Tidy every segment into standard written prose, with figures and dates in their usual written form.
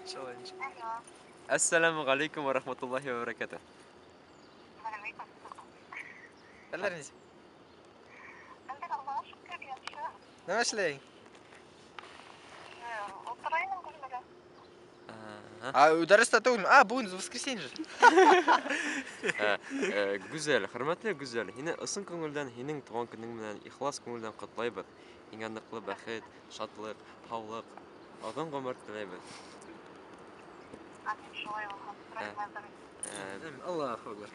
شاء الله. أيوة. السلام عليكم ورحمة الله وبركاته. وعليكم السلام. الرنس عندك الله شكرا يا شيخ. نمشلي وطلعنا نقول لك. ودرست تقول بونز воскресенье же. Güzel, hürmetli güzel. Yine ısın көңілден, һинең туган көнең менән ихлас күңелдән котлайбыз. Һиңа ныклы бәхет, шатлык, һаулык, озын гомер теләйбез. Амин шулай булһын. Рәхмәт. Аллах акбар.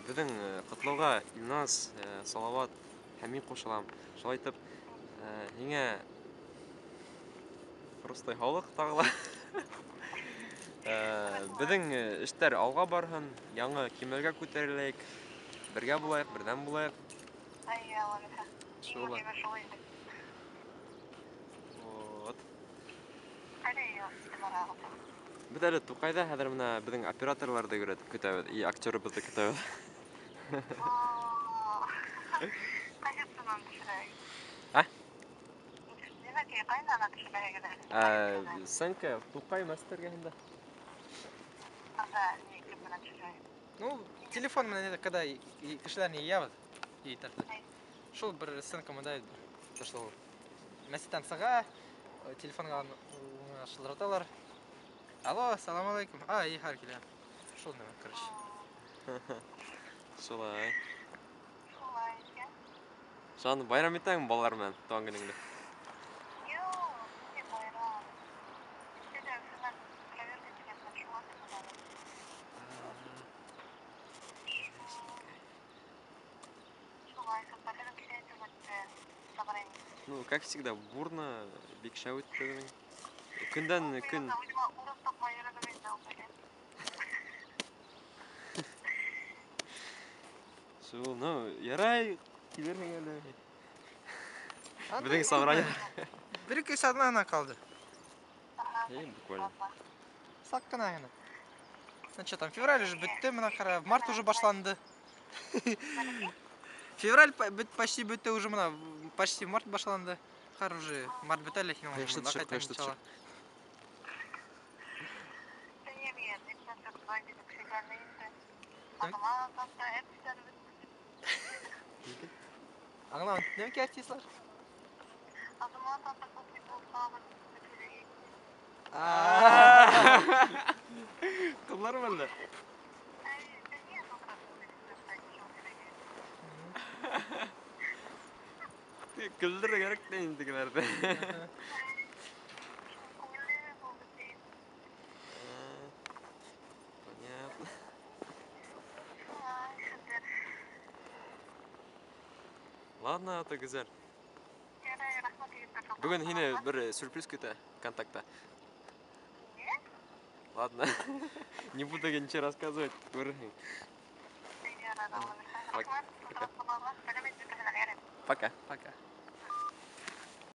Безнең котлауга Илназ, Салават һәм мин кушылам. Шулай итеп, һиңа просто һаулык тагыла. Безнең эштәр алга барһын, яңа кимәлгә күтәреләйек. Бергә булайык, бердәм булайык. Әйе, Шулай. шулай. Вот. Әйе, тимарагы. Без әле Тукайда хәзер менә безнең операторларда күрәт көтәбез, и актерыбызды көтәбез. Кайсынан төшерәй? А? Димәк, кайнана төшерәй. Сәнкә Тукай мастергәһендә. Анда ни кемнән төшерәй? Ну, телефон менен когда кешеләрне ябыз, тартып. Шул бер сынкамы да ташлау. Мәсәлән, сага телефонга шылдыраталар. Алло, салам алейкум. И һәр килә. Шул нәмә, короче. Шулай. Шулай икән. Шуны байрам итәң балалар менән туган көнеңдә. Юк, не байрам. Сиздә финал проверка дигән шуңа тотынабыз. Шулай, хәбәрен киләтеп сабарайм. Ну, как всегда, бурно, бик шәү үтте. Көндән көн. Шул, ну, ярай, килерһең әле. Безнең собрание. Бер-ике сәгатьне генә калды. Буквально. Сак кына гына. Ну что там, февраль уже бетте, менә кара, март уже башланды. Февраль почти бетте уже менә, почти март башланды. Кар уже март бетә ләкин Кайсы Аңлам, нәм ки артистлар? Кыллар мәллә. Кылдыр керек тә интегеләрдә. Понятно. Ладно, это güzel. Бүген һине бер сюрприз көтә контактта. Ладно. Не буду ничего рассказывать. Пока. Пока.